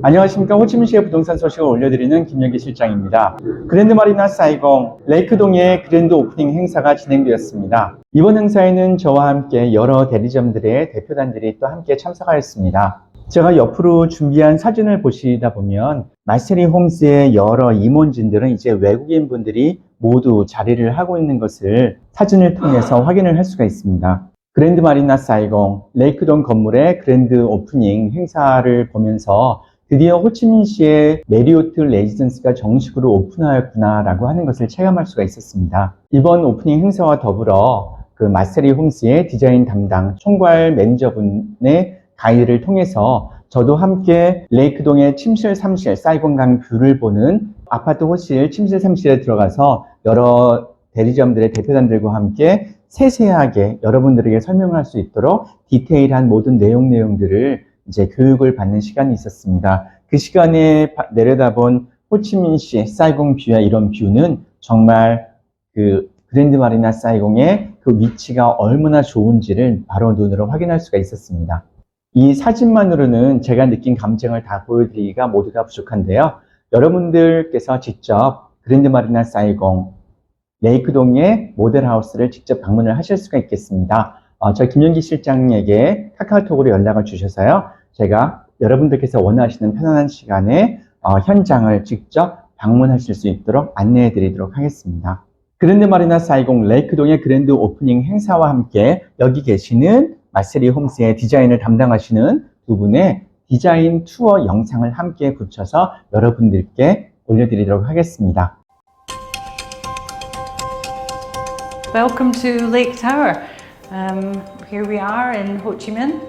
안녕하십니까. 호치민시의 부동산 소식을 올려드리는 김영기 실장입니다. 그랜드마리나 사이공 레이크동의 그랜드 오프닝 행사가 진행되었습니다. 이번 행사에는 저와 함께 여러 대리점들의 대표단들이 또 함께 참석하였습니다. 제가 옆으로 준비한 사진을 보시다 보면 마스터리 홈스의 여러 임원진들은 이제 외국인 분들이 모두 자리를 하고 있는 것을 사진을 통해서 확인을 할 수가 있습니다. 그랜드마리나 사이공 레이크동 건물의 그랜드 오프닝 행사를 보면서 드디어 호치민시의 메리어트 레지던스가 정식으로 오픈하였구나 라고 하는 것을 체감할 수가 있었습니다. 이번 오프닝 행사와 더불어 그 마스터리 홈스의 디자인 담당 총괄 매니저분의 가이드를 통해서 저도 함께 레이크동의 침실 3실 사이공강 뷰를 보는 아파트 호실 침실 3실에 들어가서 여러 대리점들의 대표단들과 함께 세세하게 여러분들에게 설명할 수 있도록 디테일한 모든 내용들을 이제 교육을 받는 시간이 있었습니다. 그 시간에 내려다본 호치민시 사이공 뷰와 이런 뷰는 정말 그 그랜드마리나 사이공의 그 위치가 얼마나 좋은지를 바로 눈으로 확인할 수가 있었습니다. 이 사진만으로는 제가 느낀 감정을 다 보여드리기가 모두가 부족한데요. 여러분들께서 직접 그랜드마리나 사이공 레이크동의 모델하우스를 직접 방문을 하실 수가 있겠습니다. 저 김영기 실장에게 카카오톡으로 연락을 주셔서요. 제가 여러분들께서 원하시는 편안한 시간에 현장을 직접 방문하실 수 있도록 안내해 드리도록 하겠습니다. 그랜드마리나 사이공 레이크동의 그랜드 오프닝 행사와 함께 여기 계시는 마스터리 홈스의 디자인을 담당하시는 두 분의 디자인 투어 영상을 함께 붙여서 여러분들께 올려드리도록 하겠습니다. Welcome to Lake Tower. Here we are in Ho Chi Minh,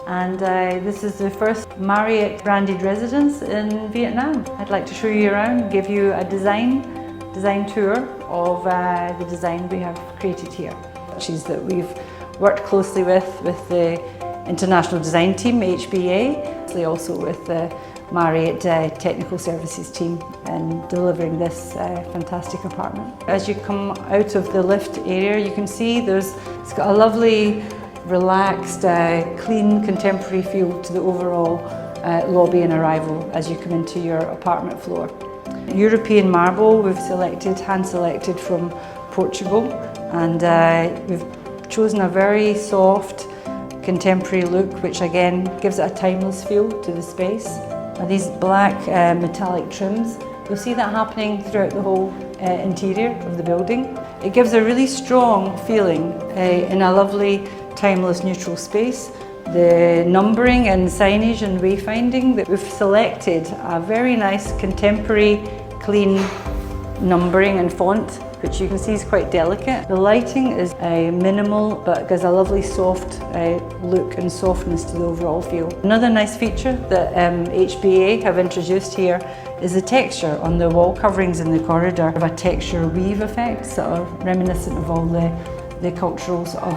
and this is the first Marriott branded residence in Vietnam. I'd like to show you around, give you a design tour of the design we have created here. That we've worked closely with the international design team, HBA, also with the Marriott technical services team in delivering this fantastic apartment. As you come out of the lift area, you can see it's got a lovely, relaxed, clean, contemporary feel to the overall lobby and arrival as you come into your apartment floor. European marble we've hand selected from Portugal, and we've chosen a very soft, contemporary look, which again gives it a timeless feel to the space. These black metallic trims, you'll see that happening throughout the whole interior of the building. It gives a really strong feeling in a lovely, timeless, neutral space. The numbering and signage and wayfinding that we've selected a very nice, contemporary, clean numbering and font, which you can see is quite delicate. The lighting is minimal, but gives a lovely soft look and softness to the overall feel. Another nice feature that HBA have introduced here is the texture on the wall coverings in the corridor of a texture weave effect, sort of reminiscent of all the culturals of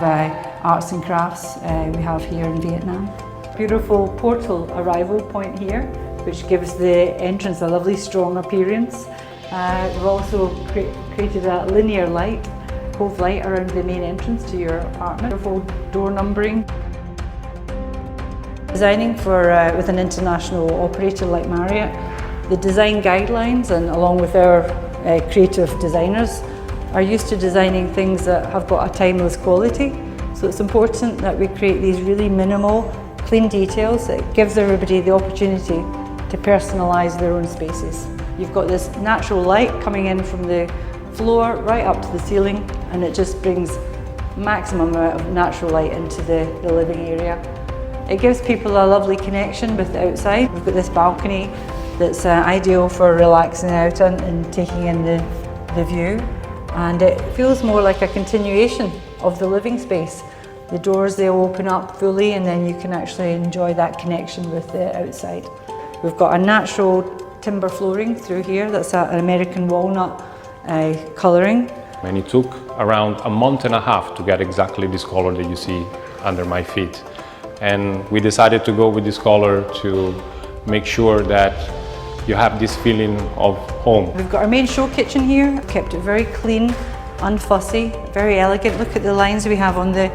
arts and crafts we have here in Vietnam. Beautiful portal arrival point here, which gives the entrance a lovely strong appearance. We've also created a linear light, cove light around the main entrance to your apartment. Beautiful door numbering. Designing with an international operator like Marriott, the design guidelines and along with our creative designers are used to designing things that have got a timeless quality. So it's important that we create these really minimal, clean details that gives everybody the opportunity to personalise their own spaces. You've got this natural light coming in from the floor right up to the ceiling, and it just brings maximum amount of natural light into the living area. It gives people a lovely connection with the outside. We've got this balcony that's ideal for relaxing out and taking in the view, and it feels more like a continuation of the living space. The doors, they'll open up fully, and then you can actually enjoy that connection with the outside. We've got a natural timber flooring through here that's an American walnut colouring. And it took around a month and a half to get exactly this color that you see under my feet. And we decided to go with this color to make sure that you have this feeling of home. We've got our main show kitchen here, kept it very clean, unfussy, very elegant. Look at the lines we have on the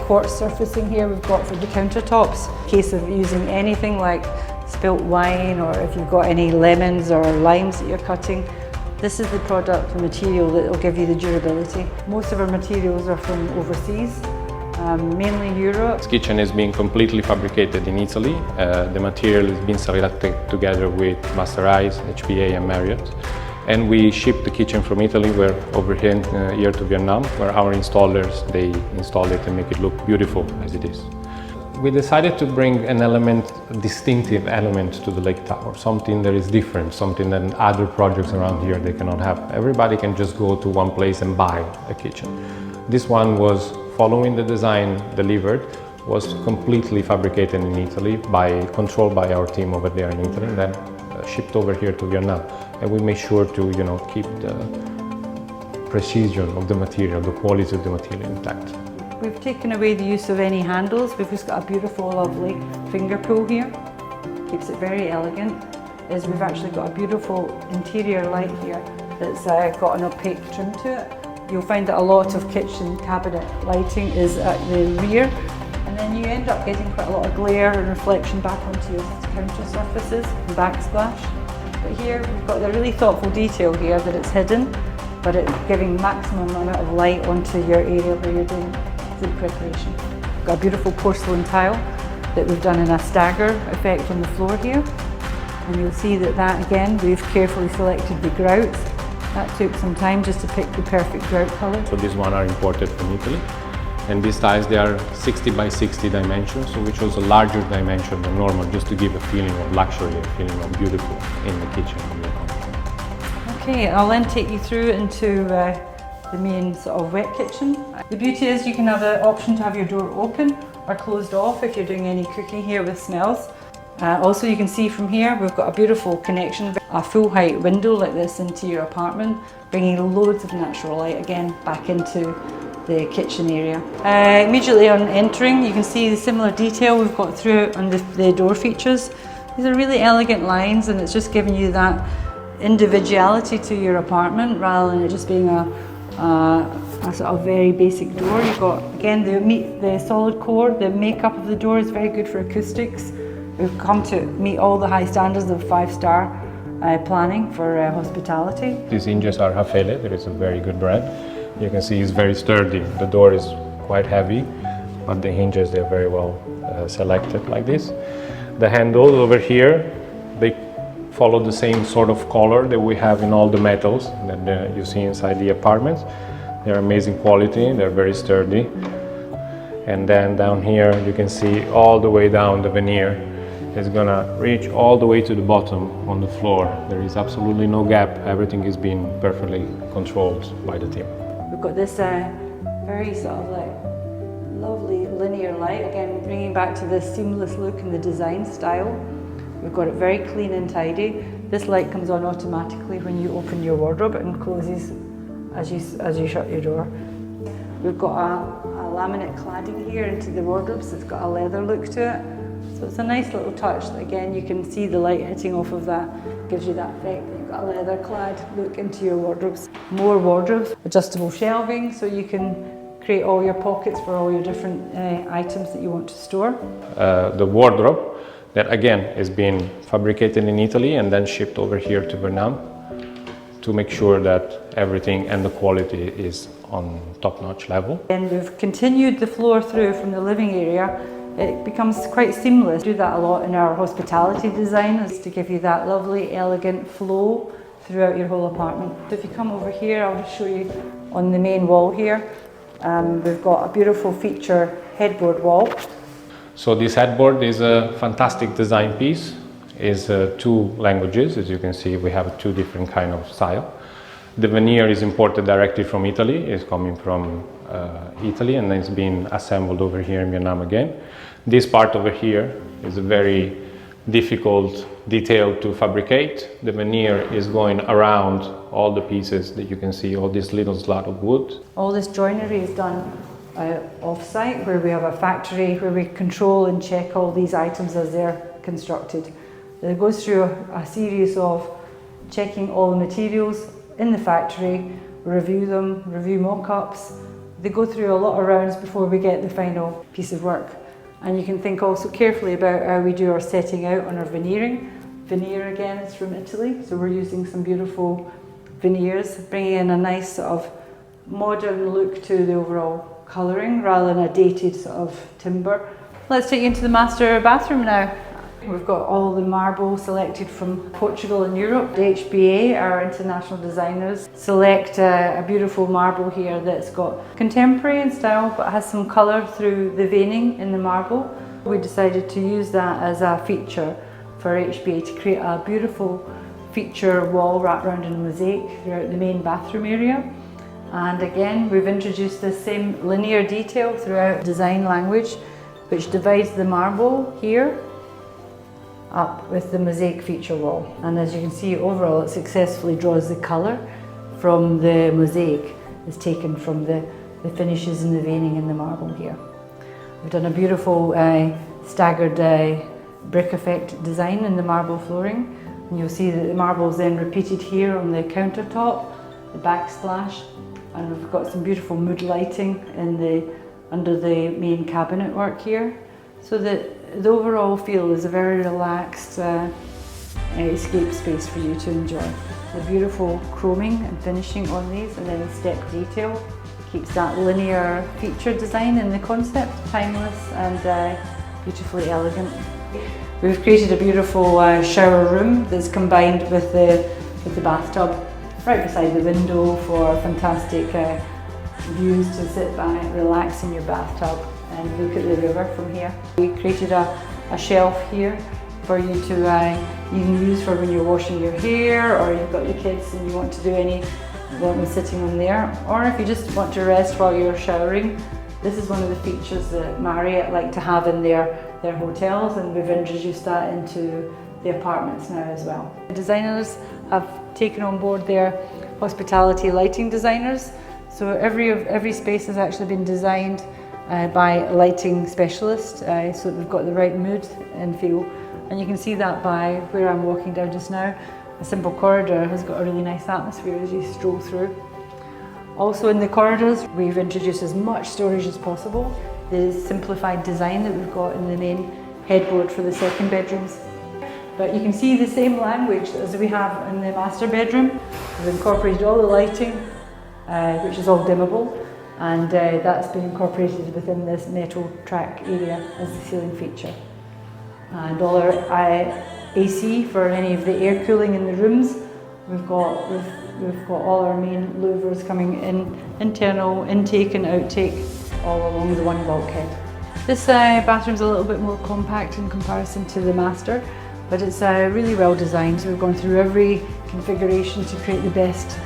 quartz surfacing here we've got for the countertops. In case of using anything like spilt wine, or if you've got any lemons or limes that you're cutting, this is the product, the material that will give you the durability. Most of our materials are from overseas, mainly Europe. This kitchen is being completely fabricated in Italy. The material is being selected together with Masterize, HPA and Merit. And we ship the kitchen from Italy, we're over here to Vietnam, where our installers, they install it and make it look beautiful as it is. We decided to bring an element, a distinctive element to the Lake Tower, something that is different, something that other projects around here they cannot have. Everybody can just go to one place and buy a kitchen. This one was following the design delivered, was completely fabricated in Italy, controlled by our team over there in Italy, and then shipped over here to Vietnam. And we made sure to, keep the precision of the material, the quality of the material intact. We've taken away the use of any handles. We've just got a beautiful, lovely finger pull here. Keeps it very elegant. We've actually got a beautiful interior light here that's got an opaque trim to it. You'll find that a lot of kitchen cabinet lighting is at the rear, and then you end up getting quite a lot of glare and reflection back onto your counter surfaces and backsplash. But here we've got the really thoughtful detail here that it's hidden, but it's giving maximum amount of light onto your area where you're doing food preparation. We've got a beautiful porcelain tile that we've done in a stagger effect on the floor here, and you'll see that again we've carefully selected the grouts. That took some time just to pick the perfect grout colour. So these ones are imported from Italy, and these tiles, they are 60 by 60 dimensions, so which was a larger dimension than normal, just to give a feeling of luxury, a feeling of beautiful in the kitchen. Okay, I'll then take you through into the main sort of wet kitchen. The beauty is you can have the option to have your door open or closed off if you're doing any cooking here with smells. Also, you can see from here we've got a beautiful connection, a full height window like this into your apartment, bringing loads of natural light again back into the kitchen area. Immediately on entering, you can see the similar detail we've got throughout on the door features. These are really elegant lines, and it's just giving you that individuality to your apartment rather than it just being a sort of very basic door. You've got again the solid core, the makeup of the door is very good for acoustics. We've come to meet all the high standards of 5-star planning for hospitality. These hinges are Raffaele, that is a very good brand. You can see it's very sturdy. The door is quite heavy, but the hinges, they're very well selected like this. The handles over here, they follow the same sort of color that we have in all the metals that you see inside the apartments. They're amazing quality, they're very sturdy. And then down here you can see all the way down the veneer is gonna reach all the way to the bottom on the floor. There is absolutely no gap, everything is being perfectly controlled by the team. We've got this very sort of like lovely linear light, again bringing back to this seamless look and the design style. We've got it very clean and tidy. This light comes on automatically when you open your wardrobe and closes as you shut your door. We've got a laminate cladding here into the wardrobes. It's got a leather look to it. So it's a nice little touch. Again, you can see the light hitting off of that, gives you that effect that you've got a leather clad look into your wardrobes. More wardrobes, adjustable shelving, so you can create all your pockets for all your different items that you want to store. The wardrobe, that again is being fabricated in Italy and then shipped over here to Vietnam to make sure that everything and the quality is on top-notch level. And we've continued the floor through from the living area. It becomes quite seamless. We do that a lot in our hospitality design, is to give you that lovely, elegant flow throughout your whole apartment. So if you come over here, I'll just show you on the main wall here. We've got a beautiful feature headboard wall. So this headboard is a fantastic design piece. It's 2 languages, as you can see. We have 2 different kind of style. The veneer is imported directly from Italy. It's coming from Italy, and it's been assembled over here in Vietnam again. This part over here is a very difficult detail to fabricate. The veneer is going around all the pieces that you can see, all this little slat of wood. All this joinery is done off-site, where we have a factory where we control and check all these items as they're constructed. It goes through a series of checking all the materials in the factory, review them, review mock-ups. They go through a lot of rounds before we get the final piece of work. And you can think also carefully about how we do our setting out on our veneering. Veneer again is from Italy, so we're using some beautiful veneers, bringing in a nice sort of modern look to the overall colouring rather than a dated sort of timber. Let's take you into the master bathroom now. We've got all the marble selected from Portugal and Europe. The HBA, our international designers, select a beautiful marble here that's got contemporary in style but has some colour through the veining in the marble. We decided to use that as a feature for HBA to create a beautiful feature wall wrapped around in a mosaic throughout the main bathroom area. And again, we've introduced the same linear detail throughout design language, which divides the marble here up with the mosaic feature wall. And as you can see, overall it successfully draws the colour from the mosaic is taken from the finishes and the veining in the marble here. We've done a beautiful staggered brick effect design in the marble flooring, and you'll see that the marble is then repeated here on the countertop, the backsplash, and we've got some beautiful mood lighting in under the main cabinet work here, so that the overall feel is a very relaxed escape space for you to enjoy. The beautiful chroming and finishing on these, and then the step detail keeps that linear feature design in the concept, timeless and beautifully elegant. We've created a beautiful shower room that's combined with the bathtub right beside the window for fantastic views to sit by, relax in your bathtub and look at the river from here. We created a shelf here for you to you can use for when you're washing your hair, or you've got the kids and you want to do any them sitting on there, or if you just want to rest while you're showering. This is one of the features that Marriott like to have in their hotels, and we've introduced that into the apartments now as well. The designers have taken on board their hospitality lighting designers, so every space has actually been designed by a lighting specialist, so that we've got the right mood and feel. And you can see that by where I'm walking down just now. A simple corridor has got a really nice atmosphere as you stroll through. Also in the corridors, we've introduced as much storage as possible. The simplified design that we've got in the main headboard for the second bedrooms. But you can see the same language as we have in the master bedroom. We've incorporated all the lighting, which is all dimmable, and that's been incorporated within this metal track area as the ceiling feature. And all our AC for any of the air cooling in the rooms. We've got all our main louvers coming in, internal intake and outtake, all along the one bulkhead. This bathroom's a little bit more compact in comparison to the master, but it's really well designed. We've gone through every configuration to create the best,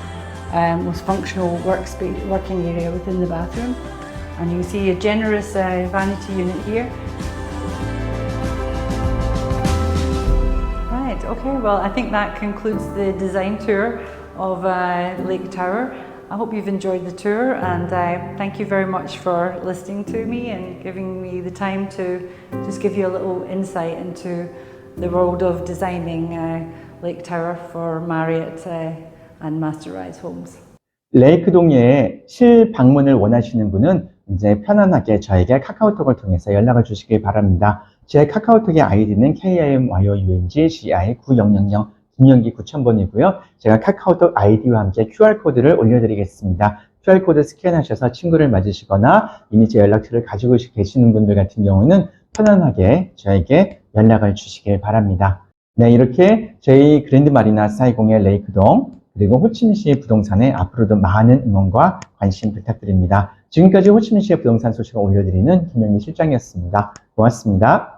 most functional working area within the bathroom. And you can see a generous vanity unit here. Right, okay, well I think that concludes the design tour of Lake Tower. I hope you've enjoyed the tour, and thank you very much for listening to me and giving me the time to just give you a little insight into the world of designing Lake Tower for Marriott and Master Rise homes. 레이크동에 실방문을 원하시는 분은 이제 편안하게 저에게 카카오톡을 통해서 연락을 주시길 바랍니다. 제 카카오톡의 아이디는 KIMYOUNGCI9000 김영기 9000번이고요. 제가 카카오톡 아이디와 함께 QR코드를 올려드리겠습니다. QR코드 스캔하셔서 친구를 맞으시거나 이미 제 연락처를 가지고 계시는 분들 같은 경우는 편안하게 저에게 연락을 주시길 바랍니다. 네, 이렇게 저희 그랜드마리나 사이공의 레이크동 그리고 호치민시 부동산에 앞으로도 많은 응원과 관심 부탁드립니다. 지금까지 호치민시의 부동산 소식을 올려드리는 김영기 실장이었습니다. 고맙습니다.